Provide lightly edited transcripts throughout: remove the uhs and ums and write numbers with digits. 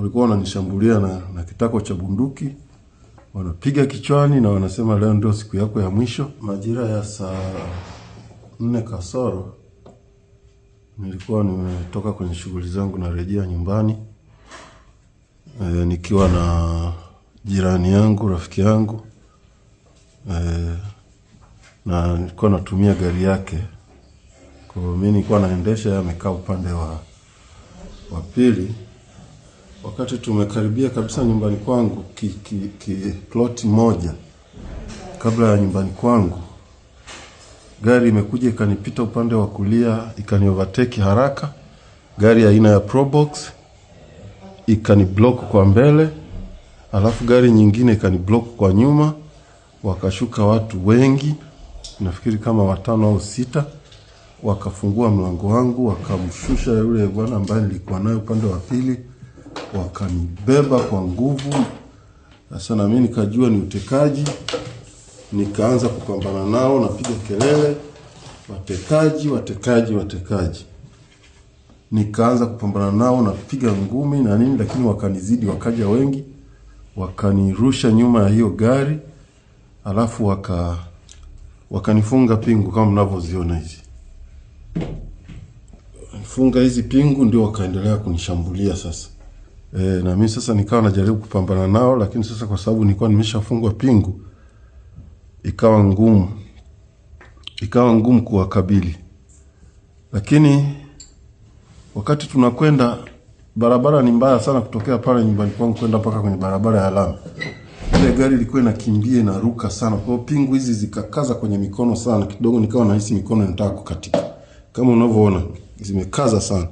walikuwa wananishambulia na kitako cha bunduki, wanapiga kichwani na wanasema leo ndio siku yako ya mwisho. Majira ya saa 4 kasoro nilikuwa nimetoka kwenye shughuli zangu na rejea nyumbani, nikiwa na jirani yangu, rafiki yangu, na nilikuwa natumia gari yake. Kwa mimi nilikuwa naendesha, yeye amekaa upande wa pili. Wakati tumekaribia kabisa nyumbani kwangu, ploti moja kabla ya nyumbani kwangu, gari imekuja ikanipita upande wa kulia, ikani overtake haraka. Gari aina ya Probox ikani block kwa mbele, alafu gari nyingine ikani block kwa nyuma. Wakashuka watu wengi, nafikiri kama 5 au 6, wakafungua mlango wangu, wakamshusha yule bwana ambaye nilikuwa naye upande wa pili, wakanibeba kwa nguvu. Sasa na mimi nikajua ni utekaji, nikaanza kupambana nao, napiga kelele, watekaji, watekaji, watekaji. Nikaanza kupambana nao, napiga ngumi na nini, lakini wakanizidi, wakaja wengi, wakanirusha nyuma ya hiyo gari, alafu wakanifunga pingu kama mnavyoziona hizi. Funga hizi pingu, ndio wakaendelea kunishambulia sasa. Na mimi sasa nikawa najaribu kupambana nao, lakini sasa kwa sababu nilikuwa nimeshafungwa pingu, ikawa ngumu kuwakabili. Lakini wakati tunakwenda, barabara ni mbaya sana kutokea pale nyumbani kwangu kwenda mpaka kwenye barabara ya lami. Ile gari ilikuwa inakimbia, inaruka sana. Kwa pingu hizi zikakaza kwenye mikono sana, kidogo nikawa nahisi mikono inataka kukatika. Kama unavyoona, zimekaza sana.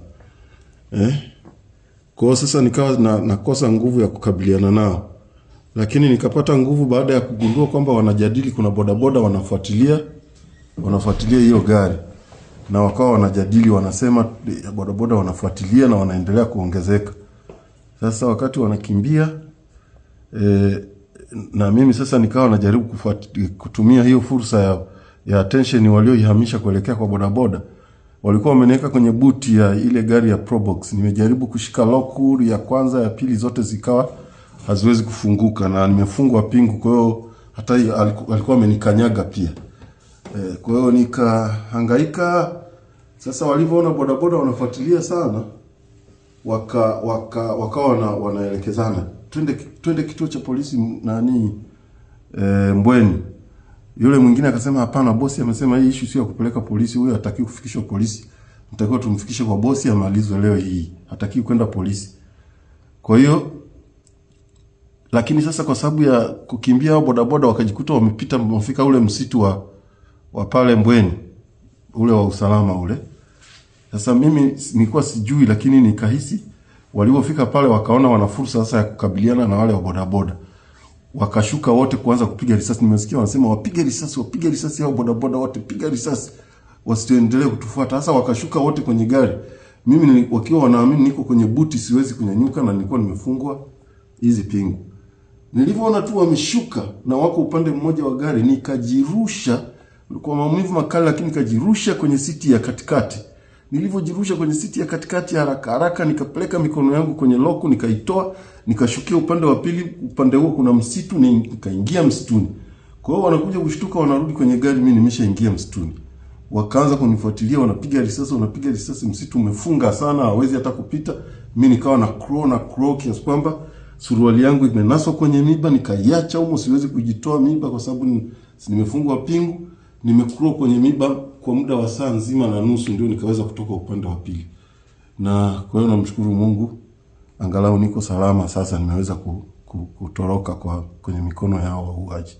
Kwa sasa nikawa nakosa nguvu ya kukabiliana nao. Lakini nikapata nguvu baada ya kugundua kwamba wanajadili, kuna bodaboda wanafuatilia hiyo gari. Na wakawa wanajadili, wanasema bodaboda wanafuatilia na wanaendelea kuongezeka. Sasa wakati wanakimbia, na mimi sasa nikawa najaribu kutumia hiyo fursa ya attention walioihamisha kuelekea kwa bodaboda. Walikuwa wameniweka kwenye buti ya ile gari ya Probox. Nimejaribu kushika lock ya kwanza, ya pili, zote zikawa haziwezi kufunguka na nimefungwa pingu. Kwa hiyo hata alikuwa amenikanyaga pia. Kwa hiyo nikahangaika. Sasa walivyoona bodaboda wanafuatilia sana, wakawa wanaelekezana, twende kituo cha polisi Mbweni. Yule mwingine akasema hapana, bosi amesema hii issue sio ya kupeleka polisi, huyo hataki kufikishwa polisi. Mtakiwa tumfikishe kwa bosi amalizwe leo hii. Hataki kwenda polisi. Kwa hiyo, lakini sasa kwa sababu ya kukimbia hao bodaboda wakajikuta wamefika ule msitu wa pale Mbweni, ule wa usalama ule. Sasa mimi nilikuwa sijui, lakini nikahisi walipofika pale wakaona wana fursa sasa ya kukabiliana na wale wa bodaboda. Wakashuka wote kuanza kupiga risasi. Nimesikia wanasema wapige risasi hao bodaboda wote, piga risasi wasiendelee kutufuata. Sasa wakashuka wote kwenye gari. Mimi wakiwa wanaamini niko kwenye buti, siwezi kunyanyuka na nilikuwa nimefungwa hizi pingu. Nilivyoona tu wameshuka na wako upande mmoja wa gari, nikajirusha kwa maumivu makali, lakini nikajirusha kwenye siti ya katikati. Nilivyojirusha kwenye siti ya katikati, haraka nikapeleka mikono yangu kwenye loku, nikaitoa, nikashukia upande wa pili. Upande huo kuna msitu, nikaingia msituni. Kwa hiyo wanakuja kushtuka, wanarudi kwenye gari, mimi nimeshaingia msituni. Wakaanza kunifuatilia, wanapiga risasi, msitu umefunga sana, hawezi hata kupita. Mimi nikawa na crawl kiasi kwamba suruali yangu imenaswa kwenye miba, nikaiacha humo, siwezi kujitoa miba kwa sababu nimefungwa pingu. Nimecrawl kwenye miba kwa muda wa saa nzima na nusu, ndio nikaweza kutoka upande wa pili. Na kwa hiyo namshukuru Mungu, angalau niko salama sasa, nimeweza kutoroka kwenye mikono yao wauaji.